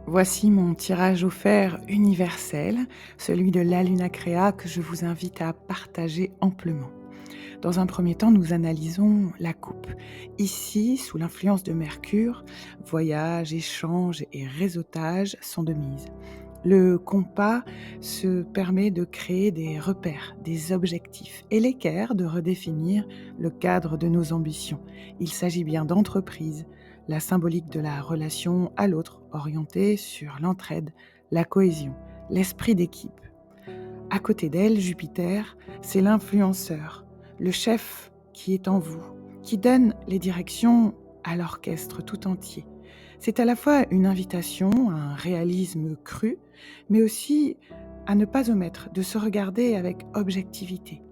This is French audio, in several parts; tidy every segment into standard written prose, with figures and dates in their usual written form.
Voici mon tirage offert universel, celui de la Luna Crea que je vous invite à partager amplement. Dans un premier temps, nous analysons la coupe. Ici, sous l'influence de Mercure, voyage, échange et réseautage sont de mise. Le compas se permet de créer des repères, des objectifs, et l'équerre de redéfinir le cadre de nos ambitions. Il s'agit bien d'entreprise, la symbolique de la relation à l'autre, orientée sur l'entraide, la cohésion, l'esprit d'équipe. À côté d'elle, Jupiter, c'est l'influenceur, le chef qui est en vous, qui donne les directions à l'orchestre tout entier. C'est à la fois une invitation à un réalisme cru, mais aussi à ne pas omettre de se regarder avec objectivité.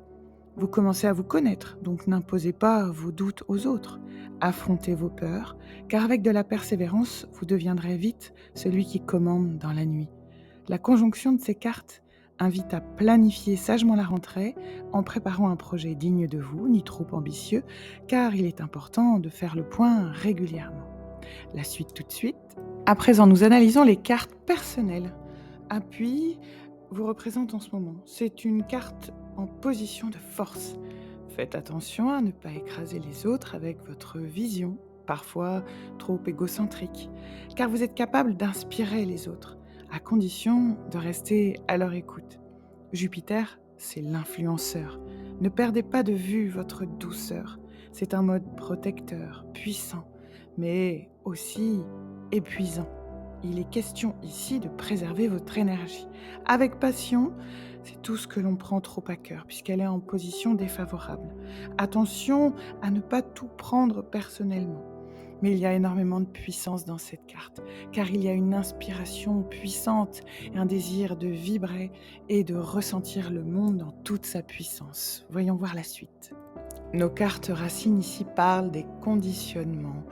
Vous commencez à vous connaître, donc n'imposez pas vos doutes aux autres. Affrontez vos peurs, car avec de la persévérance, vous deviendrez vite celui qui commande dans la nuit. La conjonction de ces cartes invite à planifier sagement la rentrée en préparant un projet digne de vous, ni trop ambitieux, car il est important de faire le point régulièrement. La suite tout de suite. À présent, nous analysons les cartes personnelles. Appui vous représente en ce moment. C'est une carte en position de force. Faites attention à ne pas écraser les autres avec votre vision, parfois trop égocentrique, car vous êtes capable d'inspirer les autres, à condition de rester à leur écoute. Jupiter, c'est l'influenceur. Ne perdez pas de vue votre douceur. C'est un mode protecteur, puissant, mais aussi épuisant. Il est question ici de préserver votre énergie. Avec passion, c'est tout ce que l'on prend trop à cœur, puisqu'elle est en position défavorable. Attention à ne pas tout prendre personnellement. Mais il y a énormément de puissance dans cette carte, car il y a une inspiration puissante, un désir de vibrer et de ressentir le monde dans toute sa puissance. Voyons voir la suite. Nos cartes racines ici parlent des conditionnements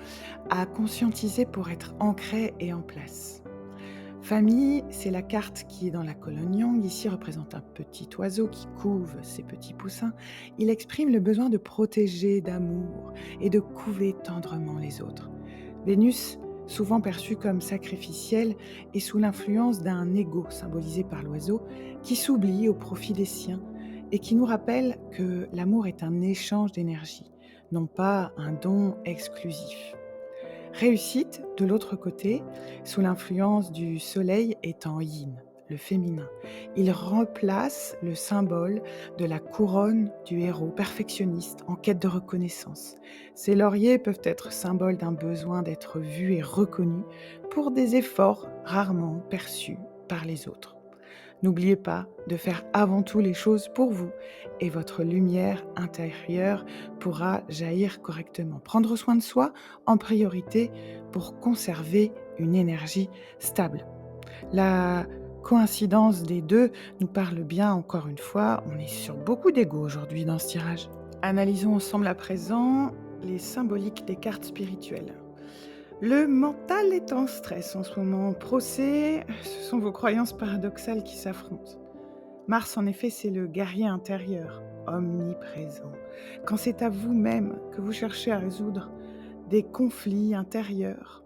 à conscientiser pour être ancrés et en place. Famille, c'est la carte qui est dans la colonne Yang. Ici représente un petit oiseau qui couve ses petits poussins. Il exprime le besoin de protéger, d'amour et de couver tendrement les autres. Vénus, souvent perçue comme sacrificielle, est sous l'influence d'un ego symbolisé par l'oiseau qui s'oublie au profit des siens et qui nous rappelle que l'amour est un échange d'énergie, non pas un don exclusif. Réussite, de l'autre côté, sous l'influence du soleil est en yin, le féminin. Il remplace le symbole de la couronne du héros perfectionniste en quête de reconnaissance. Ces lauriers peuvent être symboles d'un besoin d'être vu et reconnu pour des efforts rarement perçus par les autres. N'oubliez pas de faire avant tout les choses pour vous et votre lumière intérieure pourra jaillir correctement. Prendre soin de soi en priorité pour conserver une énergie stable. La coïncidence des deux nous parle bien encore une fois. On est sur beaucoup d'ego aujourd'hui dans ce tirage. Analysons ensemble à présent les symboliques des cartes spirituelles. Le mental est en stress en ce moment. Procès, ce sont vos croyances paradoxales qui s'affrontent. Mars, en effet, c'est le guerrier intérieur, omniprésent. Quand c'est à vous-même que vous cherchez à résoudre des conflits intérieurs,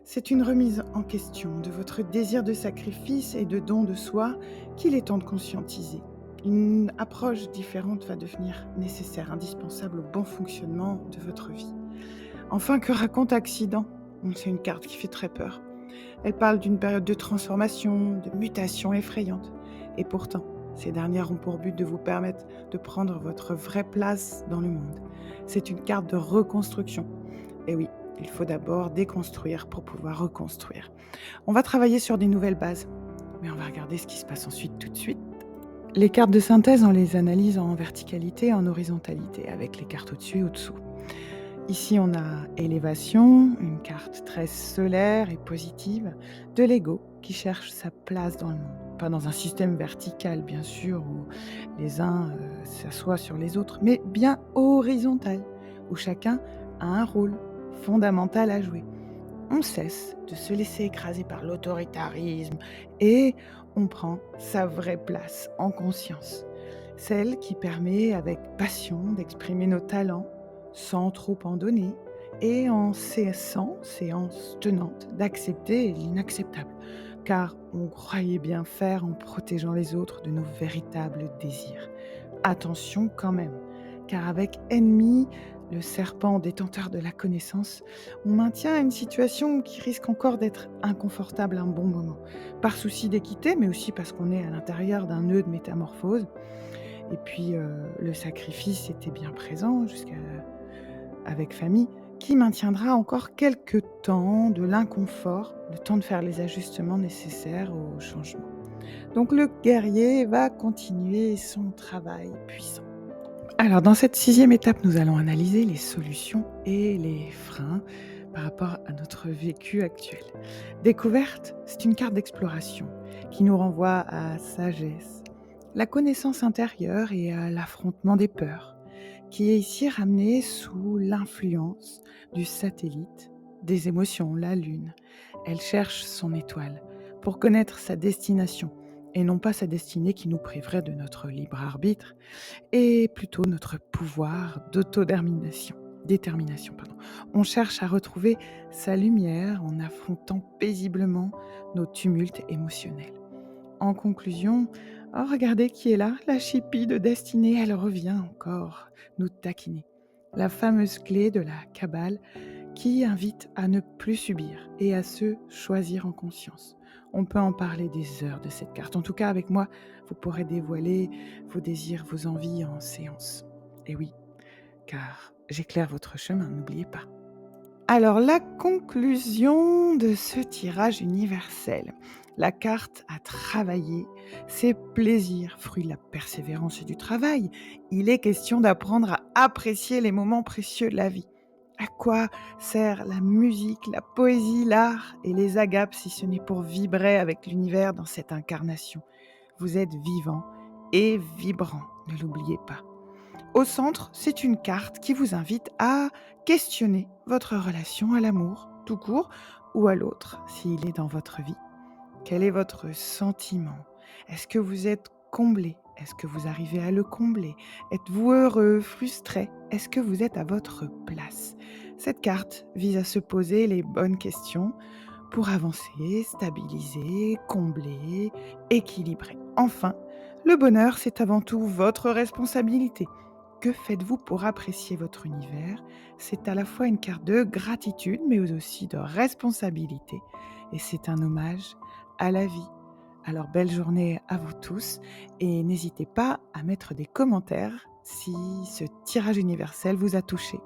c'est une remise en question de votre désir de sacrifice et de don de soi qu'il est temps de conscientiser. Une approche différente va devenir nécessaire, indispensable au bon fonctionnement de votre vie. Enfin, que raconte Accident ? C'est une carte qui fait très peur. Elle parle d'une période de transformation, de mutation effrayante. Et pourtant, ces dernières ont pour but de vous permettre de prendre votre vraie place dans le monde. C'est une carte de reconstruction. Et oui, il faut d'abord déconstruire pour pouvoir reconstruire. On va travailler sur des nouvelles bases, mais on va regarder ce qui se passe ensuite tout de suite. Les cartes de synthèse, on les analyse en verticalité et en horizontalité, avec les cartes au-dessus et au-dessous. Ici, on a élévation, une carte très solaire et positive, de l'ego qui cherche sa place dans le monde. Pas dans un système vertical, bien sûr, où les uns s'assoient sur les autres, mais bien horizontal, où chacun a un rôle fondamental à jouer. On cesse de se laisser écraser par l'autoritarisme et on prend sa vraie place en conscience. Celle qui permet avec passion d'exprimer nos talents sans trop en donner et en cessant, séance tenante, d'accepter l'inacceptable, car on croyait bien faire en protégeant les autres de nos véritables désirs. Attention quand même, car avec ennemi, le serpent détenteur de la connaissance, on maintient une situation qui risque encore d'être inconfortable un bon moment. Par souci d'équité, mais aussi parce qu'on est à l'intérieur d'un nœud de métamorphose. Et puis, le sacrifice était bien présent jusqu'à avec famille, qui maintiendra encore quelque temps de l'inconfort, le temps de faire les ajustements nécessaires au changement. Donc le guerrier va continuer son travail puissant. Alors dans cette sixième étape, nous allons analyser les solutions et les freins par rapport à notre vécu actuel. Découverte, c'est une carte d'exploration qui nous renvoie à sagesse, la connaissance intérieure et à l'affrontement des peurs, qui est ici ramenée sous l'influence du satellite, des émotions, la Lune. Elle cherche son étoile pour connaître sa destination et non pas sa destinée qui nous priverait de notre libre arbitre et plutôt notre pouvoir d'autodétermination. Détermination. On cherche à retrouver sa lumière en affrontant paisiblement nos tumultes émotionnels. En conclusion, oh, regardez qui est là, la chipie de destinée, elle revient encore nous taquiner. La fameuse clé de la Kabbale qui invite à ne plus subir et à se choisir en conscience. On peut en parler des heures de cette carte. En tout cas, avec moi, vous pourrez dévoiler vos désirs, vos envies en séance. Et oui, car j'éclaire votre chemin, n'oubliez pas. Alors, la conclusion de ce tirage universel. La carte à travailler, c'est plaisir, fruit de la persévérance et du travail. Il est question d'apprendre à apprécier les moments précieux de la vie. À quoi sert la musique, la poésie, l'art et les agapes si ce n'est pour vibrer avec l'univers dans cette incarnation? Vous êtes vivant et vibrant, ne l'oubliez pas. Au centre, c'est une carte qui vous invite à questionner votre relation à l'amour, tout court, ou à l'autre, s'il est dans votre vie. Quel est votre sentiment? Est-ce que vous êtes comblé? Est-ce que vous arrivez à le combler? Êtes-vous heureux, frustré? Est-ce que vous êtes à votre place? Cette carte vise à se poser les bonnes questions pour avancer, stabiliser, combler, équilibrer. Enfin, le bonheur, c'est avant tout votre responsabilité. Que faites-vous pour apprécier votre univers? C'est à la fois une carte de gratitude, mais aussi de responsabilité. Et c'est un hommage à la vie. Alors belle journée à vous tous et n'hésitez pas à mettre des commentaires si ce tirage universel vous a touché.